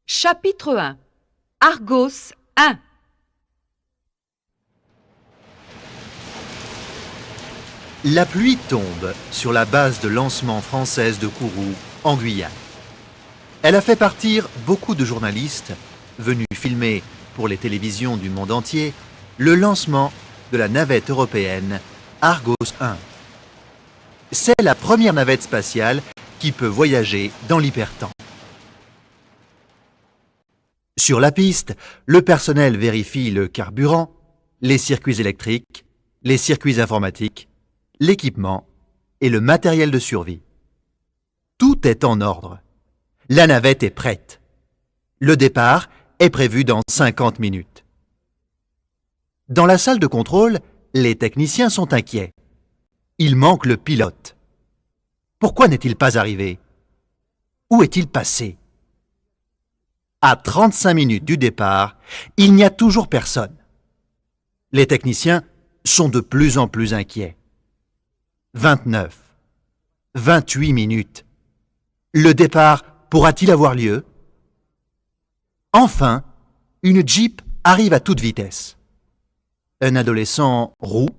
Chapitre 1 Argos 1 La pluie tombe sur la base de lancement française de Kourou, en Guyane. Elle a fait partir beaucoup de journalistes venus filmer pour les télévisions du monde entier le lancement de la navette européenne Argos 1. C'est la première navette spatiale qui peut voyager dans l'hypertemps. Sur la piste, le personnel vérifie le carburant, les circuits électriques, les circuits informatiques, l'équipement et le matériel de survie. Tout est en ordre. La navette est prête. Le départ est prévu dans 50 minutes. Dans la salle de contrôle, les techniciens sont inquiets. Il manque le pilote. Pourquoi n'est-il pas arrivé? Où est-il passé? À 35 minutes du départ, il n'y a toujours personne. Les techniciens sont de plus en plus inquiets. 29, 28 minutes. Le départ pourra-t-il avoir lieu? Enfin, une Jeep arrive à toute vitesse. Un adolescent roux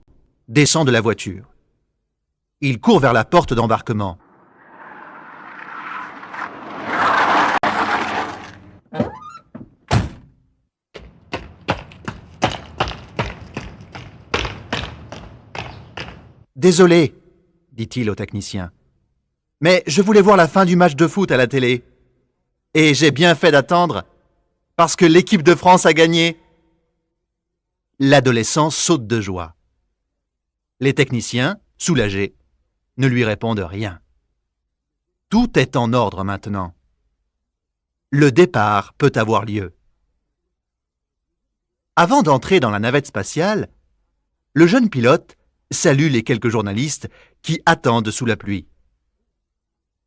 descend de la voiture. Il court vers la porte d'embarquement. Désolé, dit-il au technicien, mais je voulais voir la fin du match de foot à la télé. Et j'ai bien fait d'attendre, parce que l'équipe de France a gagné. L'adolescent saute de joie. Les techniciens, soulagés, ne lui répondent rien. Tout est en ordre maintenant. Le départ peut avoir lieu. Avant d'entrer dans la navette spatiale, le jeune pilote salue les quelques journalistes qui attendent sous la pluie.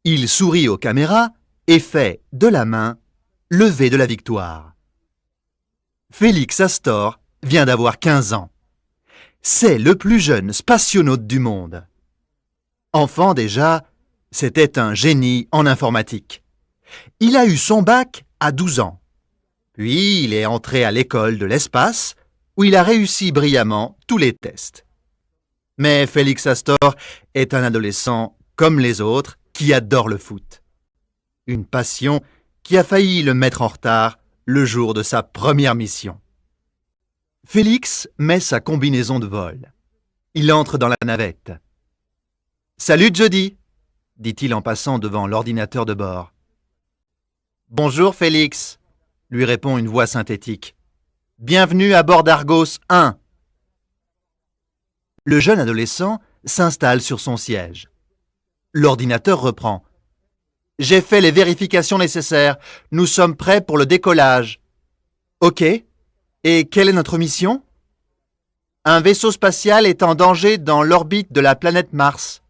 Il sourit aux caméras et fait de la main le V de la victoire. Félix Astor vient d'avoir 15 ans. C'est le plus jeune spationaute du monde. Enfant déjà, c'était un génie en informatique. Il a eu son bac à 12 ans. Puis il est entré à l'école de l'espace où il a réussi brillamment tous les tests. Mais Félix Astor est un adolescent comme les autres qui adore le foot. Une passion qui a failli le mettre en retard le jour de sa première mission. Félix met sa combinaison de vol. Il entre dans la navette. « Salut Jody !» dit-il en passant devant l'ordinateur de bord. « Bonjour Félix !» lui répond une voix synthétique. « Bienvenue à bord d'Argos 1 !» Le jeune adolescent s'installe sur son siège. L'ordinateur reprend. « J'ai fait les vérifications nécessaires. Nous sommes prêts pour le décollage. »« Ok. Et quelle est notre mission ? » « Un vaisseau spatial est en danger dans l'orbite de la planète Mars.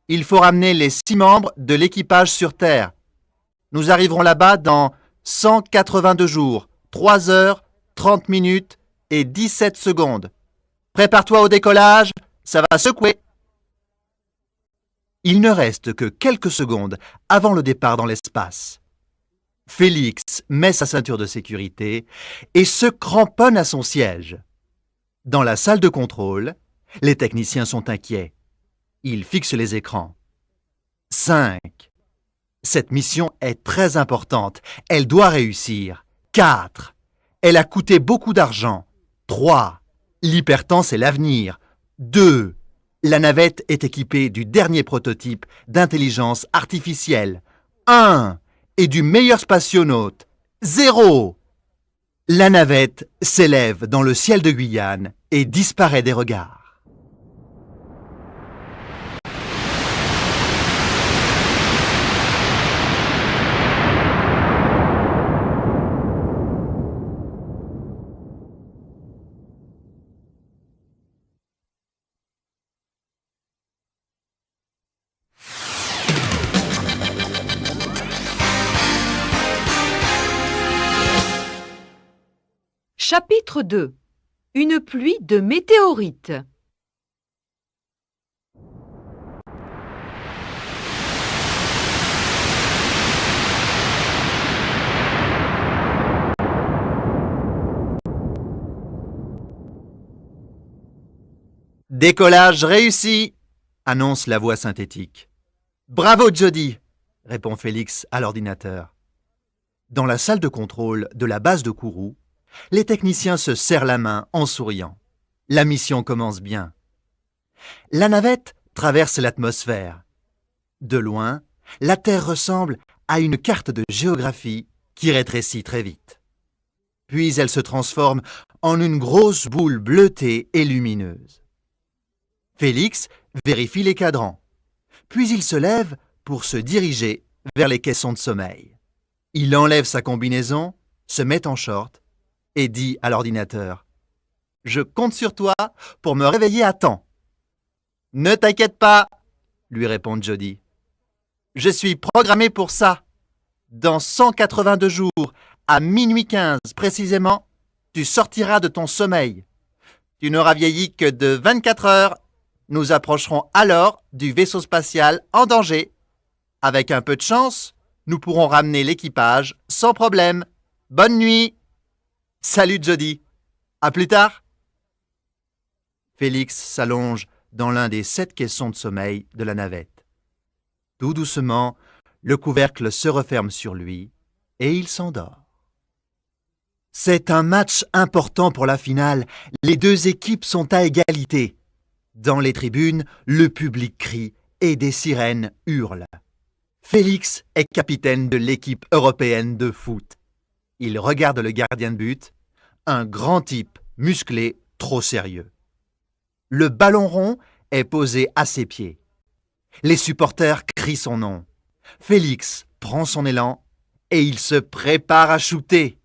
Il faut ramener les 6 membres de l'équipage sur Terre. Nous arriverons là-bas dans 182 jours, 3 heures, 30 minutes et 17 secondes. Prépare-toi au décollage, ça va secouer. Il ne reste que quelques secondes avant le départ dans l'espace. Félix met sa ceinture de sécurité et se cramponne à son siège. Dans la salle de contrôle, les techniciens sont inquiets. Ils fixent les écrans. 5. Cette mission est très importante. Elle doit réussir. 4. Elle a coûté beaucoup d'argent. 3. L'hypertemps, c'est l'avenir. 2. La navette est équipée du dernier prototype d'intelligence artificielle. 1. Et du meilleur spationaute. 0. La navette s'élève dans le ciel de Guyane et disparaît des regards. Chapitre 2 Une pluie de météorites. Décollage réussi, annonce la voix synthétique. Bravo Jody, répond Félix à l'ordinateur. Dans la salle de contrôle de la base de Kourou, les techniciens se serrent la main en souriant. La mission commence bien. La navette traverse l'atmosphère. De loin, la Terre ressemble à une carte de géographie qui rétrécit très vite. Puis elle se transforme en une grosse boule bleutée et lumineuse. Félix vérifie les cadrans. Puis il se lève pour se diriger vers les caissons de sommeil. Il enlève sa combinaison, se met en short et dit à l'ordinateur « Je compte sur toi pour me réveiller à temps. »« Ne t'inquiète pas, » lui répond Jody. « Je suis programmé pour ça. Dans 182 jours, à minuit 15 précisément, tu sortiras de ton sommeil. Tu n'auras vieilli que de 24 heures. Nous approcherons alors du vaisseau spatial en danger. Avec un peu de chance, nous pourrons ramener l'équipage sans problème. Bonne nuit. Salut Jody. À plus tard. Félix s'allonge dans l'un des 7 caissons de sommeil de la navette. Tout doucement, le couvercle se referme sur lui et il s'endort. C'est un match important pour la finale. Les deux équipes sont à égalité. Dans les tribunes, le public crie et des sirènes hurlent. Félix est capitaine de l'équipe européenne de foot. Il regarde le gardien de but, un grand type musclé, trop sérieux. Le ballon rond est posé à ses pieds. Les supporters crient son nom. Félix prend son élan et il se prépare à shooter.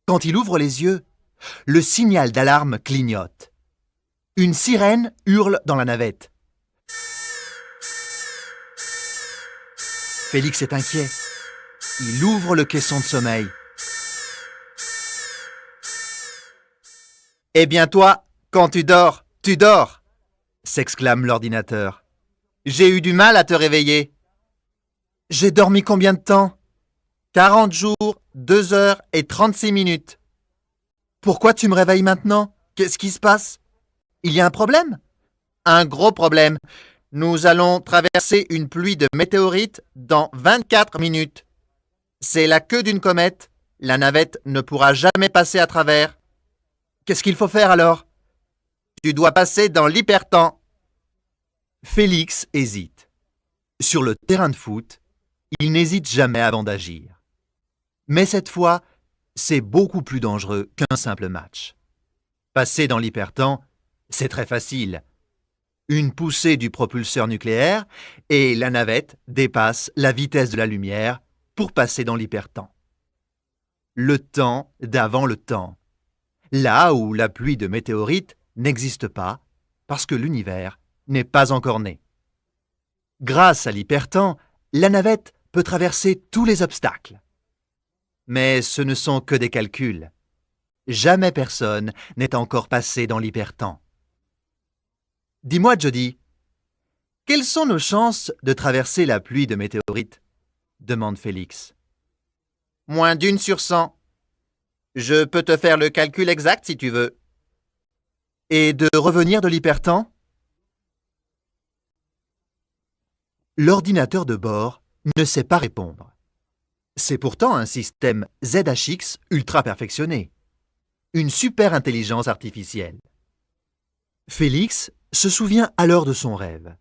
Quand il ouvre les yeux, le signal d'alarme clignote. Une sirène hurle dans la navette. Félix est inquiet. Il ouvre le caisson de sommeil. « Eh bien toi, quand tu dors, s'exclame l'ordinateur. « J'ai eu du mal à te réveiller. »« J'ai dormi combien de temps ? » 40 jours, 2 heures et 36 minutes. « Pourquoi tu me réveilles maintenant ? Qu'est-ce qui se passe ? Il y a un problème ? » ?»« Un gros problème. Nous allons traverser une pluie de météorites dans 24 minutes. C'est la queue d'une comète. La navette ne pourra jamais passer à travers. Qu'est-ce qu'il faut faire alors ? Tu dois passer dans l'hypertemps. Félix hésite. Sur le terrain de foot, il n'hésite jamais avant d'agir. Mais cette fois, c'est beaucoup plus dangereux qu'un simple match. Passer dans l'hypertemps, c'est très facile. Une poussée du propulseur nucléaire et la navette dépasse la vitesse de la lumière pour passer dans l'hypertemps. Le temps d'avant le temps. Là où la pluie de météorites n'existe pas parce que l'univers n'est pas encore né. Grâce à l'hypertemps, la navette peut traverser tous les obstacles. Mais ce ne sont que des calculs. Jamais personne n'est encore passé dans l'hypertemps. Dis-moi, Jody, quelles sont nos chances de traverser la pluie de météorites ? Demande Félix. Moins d'1 sur 100. Je peux te faire le calcul exact si tu veux. Et de revenir de l'hypertemps ? L'ordinateur de bord ne sait pas répondre. C'est pourtant un système ZHX ultra perfectionné. Une super intelligence artificielle. Félix se souvient alors de son rêve.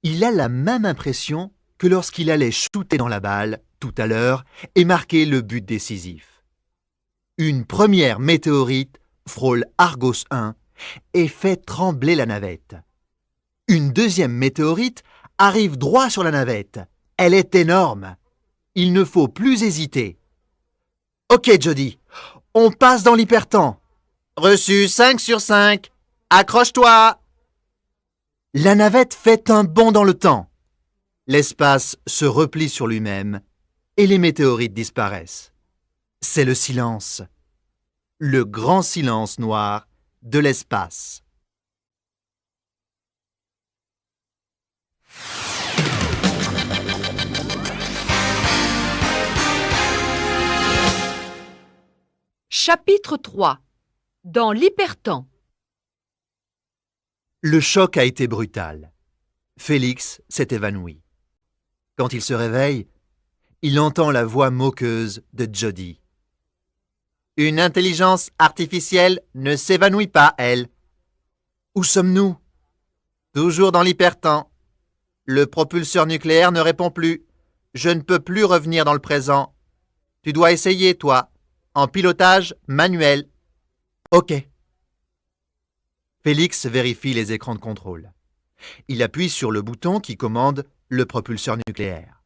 Il a la même impression que lorsqu'il allait shooter dans la balle tout à l'heure et marquer le but décisif. Une première météorite frôle Argos 1 et fait trembler la navette. Une deuxième météorite arrive droit sur la navette. Elle est énorme. Il ne faut plus hésiter. Ok, Jody, on passe dans l'hypertemps. Reçu 5 sur 5. Accroche-toi. La navette fait un bond dans le temps. L'espace se replie sur lui-même et les météorites disparaissent. C'est le silence. Le grand silence noir de l'espace. Chapitre 3. Dans l'hypertemps. Le choc a été brutal. Félix s'est évanoui. Quand il se réveille, il entend la voix moqueuse de Jody. « Une intelligence artificielle ne s'évanouit pas, elle. »« Où sommes-nous ?»« Toujours dans l'hypertemps. Le propulseur nucléaire ne répond plus. Je ne peux plus revenir dans le présent. Tu dois essayer, toi, en pilotage manuel. »« Ok. » Félix vérifie les écrans de contrôle. Il appuie sur le bouton qui commande le propulseur nucléaire.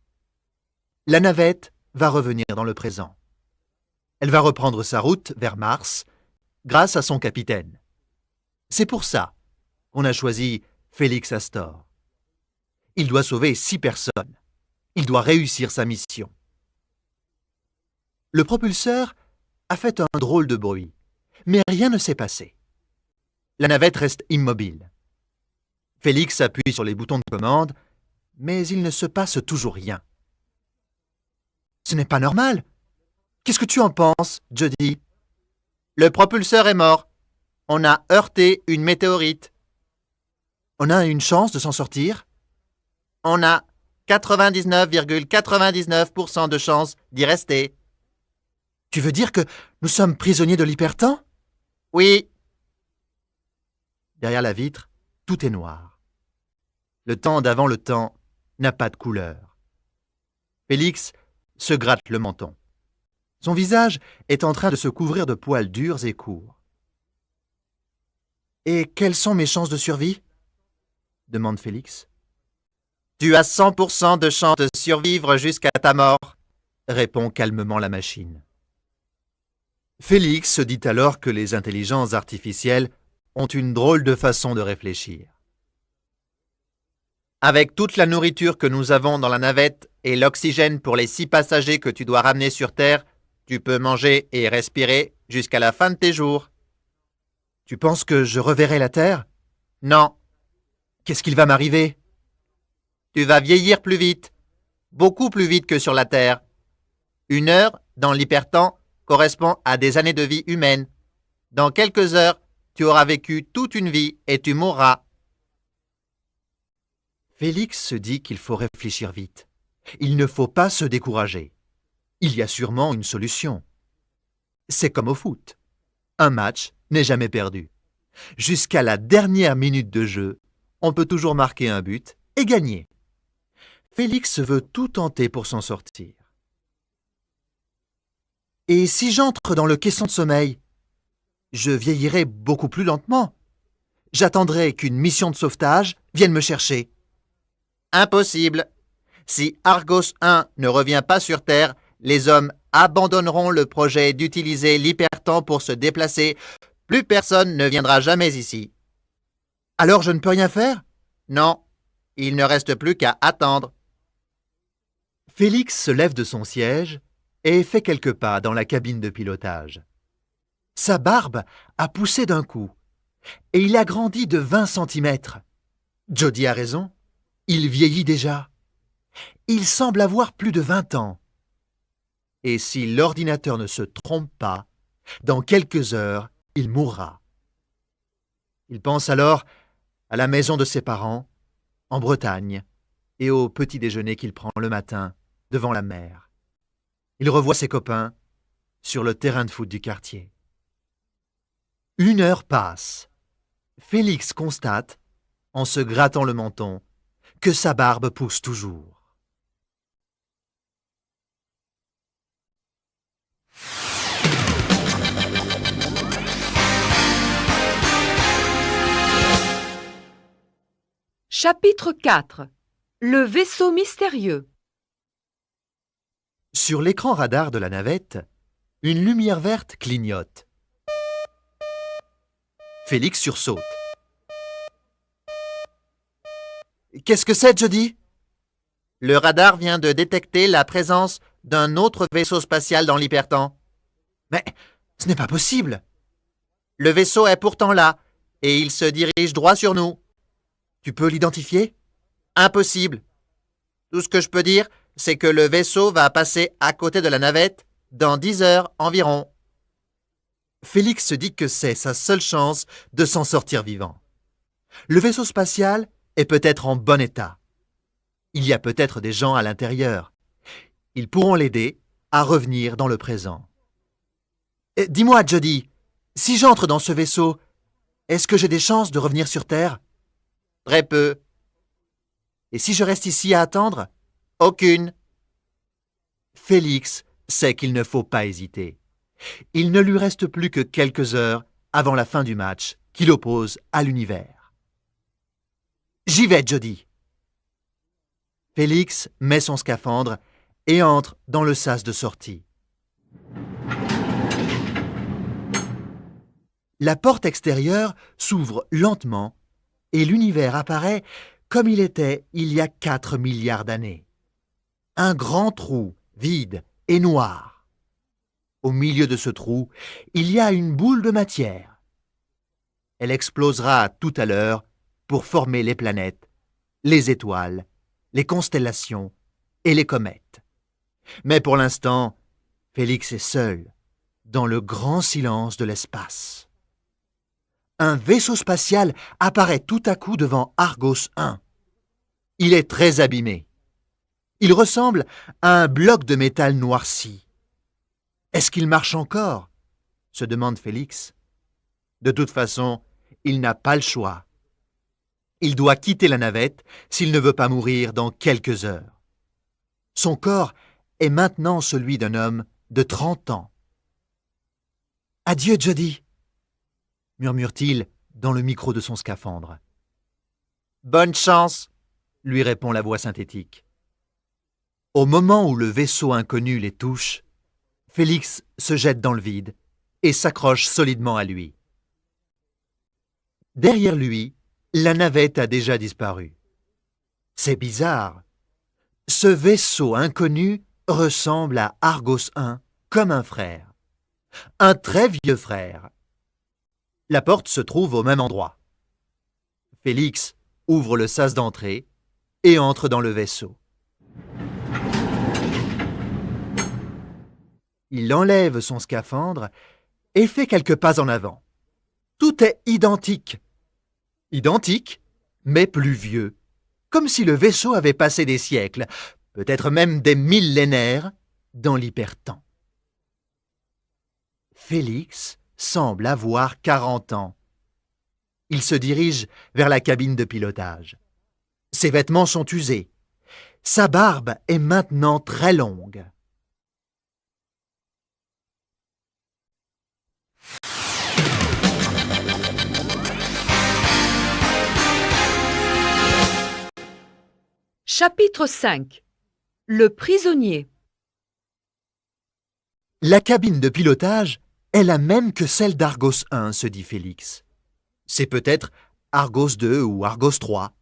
La navette va revenir dans le présent. Elle va reprendre sa route vers Mars grâce à son capitaine. C'est pour ça qu'on a choisi Félix Astor. Il doit sauver 6 personnes. Il doit réussir sa mission. Le propulseur a fait un drôle de bruit, mais rien ne s'est passé. La navette reste immobile. Félix appuie sur les boutons de commande, mais il ne se passe toujours rien. Ce n'est pas normal. Qu'est-ce que tu en penses, Jody? Le propulseur est mort. On a heurté une météorite. On a une chance de s'en sortir? On a 99,99% de chance d'y rester. Tu veux dire que nous sommes prisonniers de l'hypertemps? Oui. Derrière la vitre, tout est noir. Le temps d'avant le temps n'a pas de couleur. Félix se gratte le menton. Son visage est en train de se couvrir de poils durs et courts. « Et quelles sont mes chances de survie ?» demande Félix. « Tu as 100% de chance de survivre jusqu'à ta mort », répond calmement la machine. Félix se dit alors que les intelligences artificielles ont une drôle de façon de réfléchir. Avec toute la nourriture que nous avons dans la navette et l'oxygène pour les 6 passagers que tu dois ramener sur Terre, tu peux manger et respirer jusqu'à la fin de tes jours. Tu penses que je reverrai la Terre? Non. Qu'est-ce qu'il va m'arriver? Tu vas vieillir plus vite, beaucoup plus vite que sur la Terre. 1 heure dans l'hypertemps correspond à des années de vie humaine. Dans quelques heures, tu auras vécu toute une vie et tu mourras. Félix se dit qu'il faut réfléchir vite. Il ne faut pas se décourager. Il y a sûrement une solution. C'est comme au foot. Un match n'est jamais perdu. Jusqu'à la dernière minute de jeu, on peut toujours marquer un but et gagner. Félix veut tout tenter pour s'en sortir. Et si j'entre dans le caisson de sommeil, je vieillirai beaucoup plus lentement. J'attendrai qu'une mission de sauvetage vienne me chercher. Impossible. Si Argos 1 ne revient pas sur Terre, les hommes abandonneront le projet d'utiliser l'hypertemps pour se déplacer. Plus personne ne viendra jamais ici. Alors je ne peux rien faire? Non. Il ne reste plus qu'à attendre. Félix se lève de son siège et fait quelques pas dans la cabine de pilotage. Sa barbe a poussé d'un coup et il a grandi de 20 centimètres. Jody a raison. Il vieillit déjà. Il semble avoir plus de 20 ans. Et si l'ordinateur ne se trompe pas, dans quelques heures, il mourra. Il pense alors à la maison de ses parents, en Bretagne, et au petit déjeuner qu'il prend le matin devant la mer. Il revoit ses copains sur le terrain de foot du quartier. 1 heure passe. Félix constate, en se grattant le menton, que sa barbe pousse toujours. Chapitre 4. Le vaisseau mystérieux. Sur l'écran radar de la navette, une lumière verte clignote. Félix sursaute. Qu'est-ce que c'est, Jody? Le radar vient de détecter la présence d'un autre vaisseau spatial dans l'hypertemps. Mais ce n'est pas possible. Le vaisseau est pourtant là, et il se dirige droit sur nous. Tu peux l'identifier? Impossible. Tout ce que je peux dire, c'est que le vaisseau va passer à côté de la navette dans 10 heures environ. Félix se dit que c'est sa seule chance de s'en sortir vivant. Le vaisseau spatial est peut-être en bon état. Il y a peut-être des gens à l'intérieur. Ils pourront l'aider à revenir dans le présent. Dis-moi, Jody, si j'entre dans ce vaisseau, est-ce que j'ai des chances de revenir sur Terre? Très peu. Et si je reste ici à attendre? Aucune. Félix sait qu'il ne faut pas hésiter. Il ne lui reste plus que quelques heures avant la fin du match qui l'oppose à l'univers. J'y vais, Jody. Félix met son scaphandre et entre dans le sas de sortie. La porte extérieure s'ouvre lentement et l'univers apparaît comme il était il y a 4 milliards d'années. Un grand trou, vide et noir. Au milieu de ce trou, il y a une boule de matière. Elle explosera tout à l'heure pour former les planètes, les étoiles, les constellations et les comètes. Mais pour l'instant, Félix est seul, dans le grand silence de l'espace. Un vaisseau spatial apparaît tout à coup devant Argos 1. Il est très abîmé. Il ressemble à un bloc de métal noirci. Est-ce qu'il marche encore? Se demande Félix. De toute façon, il n'a pas le choix. Il doit quitter la navette s'il ne veut pas mourir dans quelques heures. Son corps est maintenant celui d'un homme de 30 ans. « Adieu, Jody !» murmure-t-il dans le micro de son scaphandre. « Bonne chance !» lui répond la voix synthétique. Au moment où le vaisseau inconnu les touche, Félix se jette dans le vide et s'accroche solidement à lui. Derrière lui, la navette a déjà disparu. C'est bizarre. Ce vaisseau inconnu ressemble à Argos 1 comme un frère. Un très vieux frère. La porte se trouve au même endroit. Félix ouvre le sas d'entrée et entre dans le vaisseau. Il enlève son scaphandre et fait quelques pas en avant. Tout est identique. Identique, mais plus vieux. Comme si le vaisseau avait passé des siècles, peut-être même des millénaires, dans l'hypertemps. Félix semble avoir 40 ans. Il se dirige vers la cabine de pilotage. Ses vêtements sont usés. Sa barbe est maintenant très longue. Chapitre 5. Le prisonnier. La cabine de pilotage est la même que celle d'Argos 1, se dit Félix. C'est peut-être Argos 2 ou Argos 3.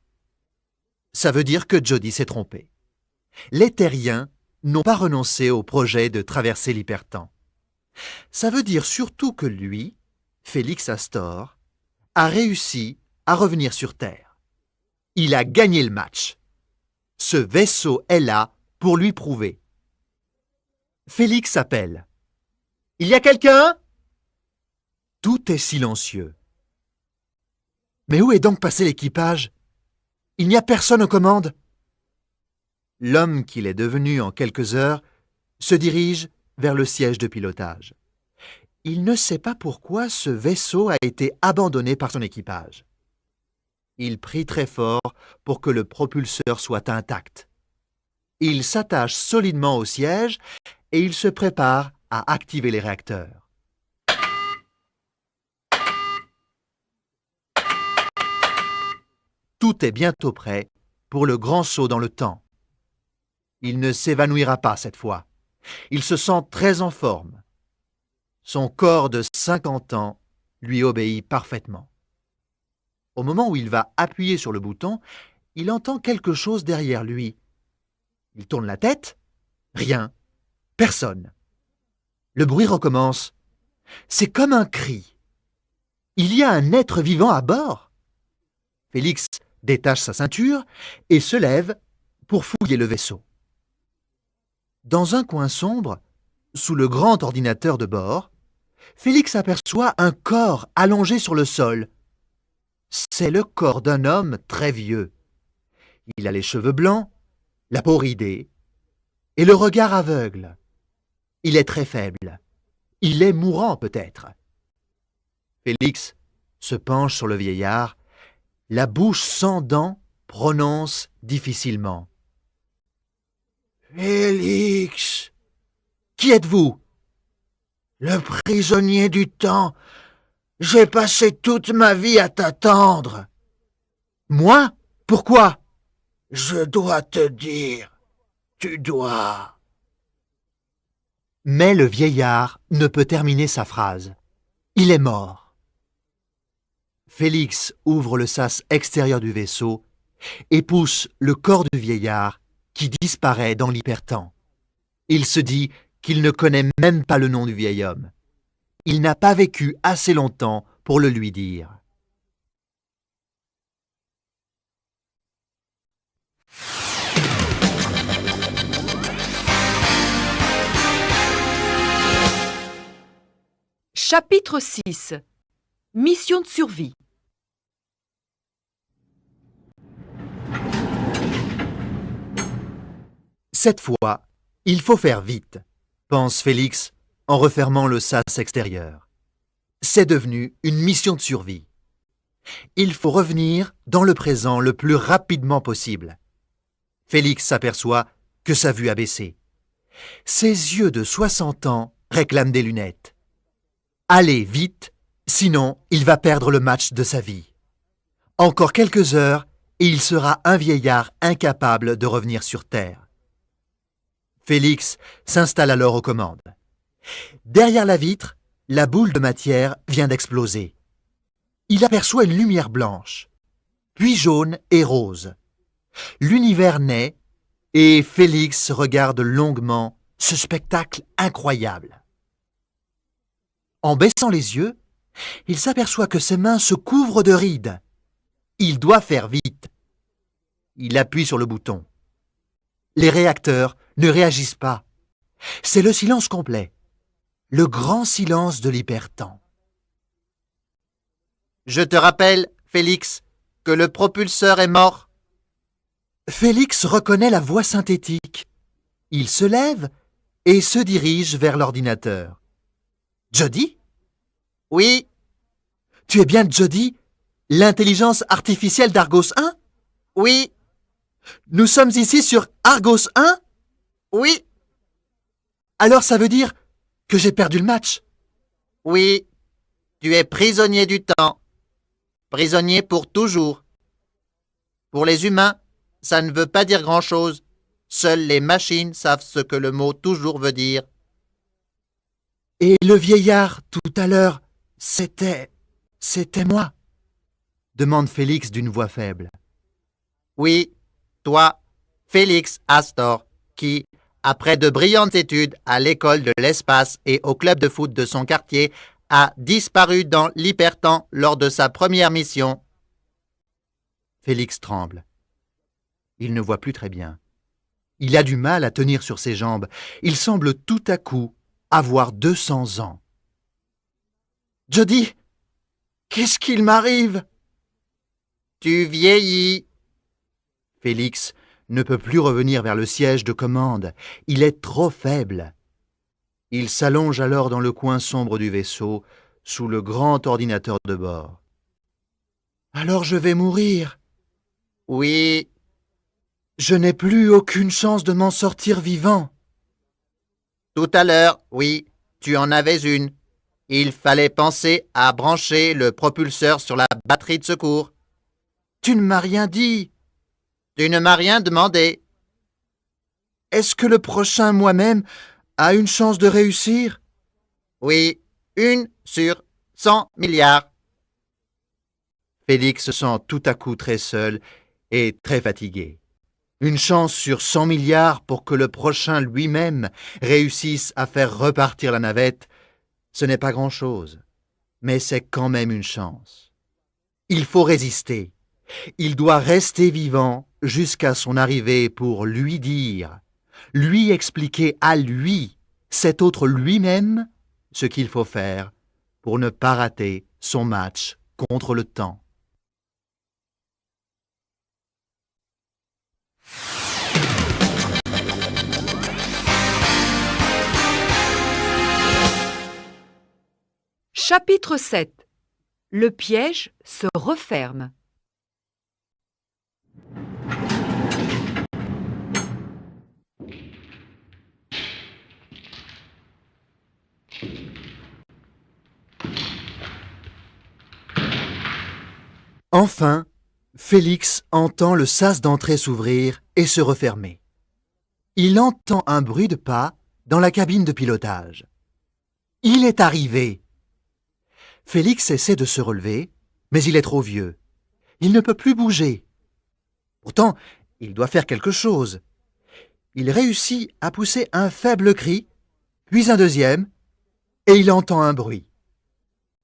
Ça veut dire que Jody s'est trompé. Les terriens n'ont pas renoncé au projet de traverser l'hypertemps. Ça veut dire surtout que lui, Félix Astor, a réussi à revenir sur Terre. Il a gagné le match. Ce vaisseau est là pour lui prouver. Félix appelle. « Il y a quelqu'un ?» Tout est silencieux. Mais où est donc passé l'équipage? Il n'y a personne aux commandes. L'homme qu'il est devenu en quelques heures se dirige vers le siège de pilotage. Il ne sait pas pourquoi ce vaisseau a été abandonné par son équipage. Il prie très fort pour que le propulseur soit intact. Il s'attache solidement au siège et il se prépare à activer les réacteurs. Tout est bientôt prêt pour le grand saut dans le temps. Il ne s'évanouira pas cette fois. Il se sent très en forme. Son corps de 50 ans lui obéit parfaitement. Au moment où il va appuyer sur le bouton, il entend quelque chose derrière lui. Il tourne la tête. Rien. Personne. Le bruit recommence. C'est comme un cri. Il y a un être vivant à bord. Félix détache sa ceinture et se lève pour fouiller le vaisseau. Dans un coin sombre, sous le grand ordinateur de bord, Félix aperçoit un corps allongé sur le sol. C'est le corps d'un homme très vieux. Il a les cheveux blancs, la peau ridée et le regard aveugle. Il est très faible. Il est mourant peut-être. Félix se penche sur le vieillard. La bouche sans dents prononce difficilement. Félix, qui êtes-vous? Le prisonnier du temps. J'ai passé toute ma vie à t'attendre. Moi? Pourquoi? Je dois te dire. Tu dois. Mais le vieillard ne peut terminer sa phrase. Il est mort. Félix ouvre le sas extérieur du vaisseau et pousse le corps du vieillard qui disparaît dans l'hypertemps. Il se dit qu'il ne connaît même pas le nom du vieil homme. Il n'a pas vécu assez longtemps pour le lui dire. Chapitre 6. Mission de survie. Cette fois, il faut faire vite, pense Félix en refermant le sas extérieur. C'est devenu une mission de survie. Il faut revenir dans le présent le plus rapidement possible. Félix s'aperçoit que sa vue a baissé. Ses yeux de 60 ans réclament des lunettes. Allez vite, sinon il va perdre le match de sa vie. Encore quelques heures et il sera un vieillard incapable de revenir sur Terre. Félix s'installe alors aux commandes. Derrière la vitre, la boule de matière vient d'exploser. Il aperçoit une lumière blanche, puis jaune et rose. L'univers naît et Félix regarde longuement ce spectacle incroyable. En baissant les yeux, il s'aperçoit que ses mains se couvrent de rides. Il doit faire vite. Il appuie sur le bouton. Les réacteurs ne réagissent pas. C'est le silence complet. Le grand silence de l'hypertemps. Je te rappelle, Félix, que le propulseur est mort. Félix reconnaît la voix synthétique. Il se lève et se dirige vers l'ordinateur. Jody? Oui. Tu es bien Jody, l'intelligence artificielle d'Argos 1? Oui. Nous sommes ici sur Argos 1? Oui. Alors ça veut dire que j'ai perdu le match? Oui. Tu es prisonnier du temps. Prisonnier pour toujours. Pour les humains, ça ne veut pas dire grand-chose. Seules les machines savent ce que le mot toujours veut dire. Et le vieillard, tout à l'heure, c'était moi, demande Félix d'une voix faible. Oui, toi, Félix Astor, qui, après de brillantes études à l'école de l'espace et au club de foot de son quartier, a disparu dans l'hypertemps lors de sa première mission. Félix tremble. Il ne voit plus très bien. Il a du mal à tenir sur ses jambes. Il semble tout à coup avoir 200 ans. Jody, qu'est-ce qu'il m'arrive? Tu vieillis. Félix ne peut plus revenir vers le siège de commande. Il est trop faible. Il s'allonge alors dans le coin sombre du vaisseau, sous le grand ordinateur de bord. Alors je vais mourir. Oui. Je n'ai plus aucune chance de m'en sortir vivant. Tout à l'heure, oui, tu en avais une. Il fallait penser à brancher le propulseur sur la batterie de secours. Tu ne m'as rien dit. Tu ne m'as rien demandé. Est-ce que le prochain moi-même a une chance de réussir? Oui, 1 sur 100 milliards. Félix se sent tout à coup très seul et très fatigué. Une chance sur 100 milliards pour que le prochain lui-même réussisse à faire repartir la navette, ce n'est pas grand-chose, mais c'est quand même une chance. Il faut résister. Il doit rester vivant jusqu'à son arrivée pour lui dire, lui expliquer à lui, cet autre lui-même, ce qu'il faut faire pour ne pas rater son match contre le temps. Chapitre 7. Le piège se referme. Enfin, Félix entend le sas d'entrée s'ouvrir et se refermer. Il entend un bruit de pas dans la cabine de pilotage. Il est arrivé. Félix essaie de se relever, mais il est trop vieux. Il ne peut plus bouger. Pourtant, il doit faire quelque chose. Il réussit à pousser un faible cri, puis un deuxième, et il entend un bruit.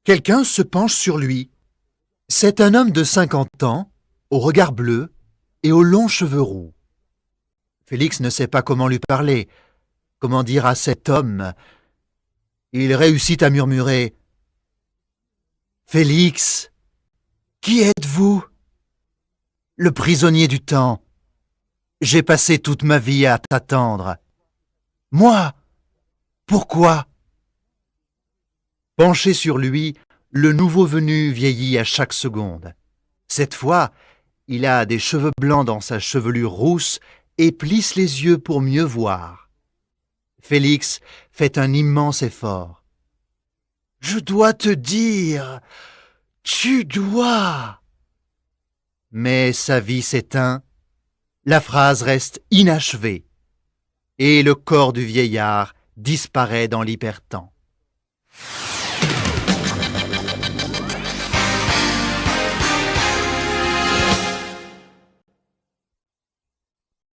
Quelqu'un se penche sur lui. C'est un homme de 50 ans, au regard bleu et aux longs cheveux roux. Félix ne sait pas comment lui parler, comment dire à cet homme. Il réussit à murmurer « Félix, qui êtes-vous ? Le prisonnier du temps. J'ai passé toute ma vie à t'attendre. Moi ? Pourquoi ?» Penché sur lui, le nouveau venu vieillit à chaque seconde. Cette fois, il a des cheveux blancs dans sa chevelure rousse et plisse les yeux pour mieux voir. Félix fait un immense effort. « Je dois te dire, tu dois !» Mais sa vie s'éteint, la phrase reste inachevée, et le corps du vieillard disparaît dans l'hypertemps.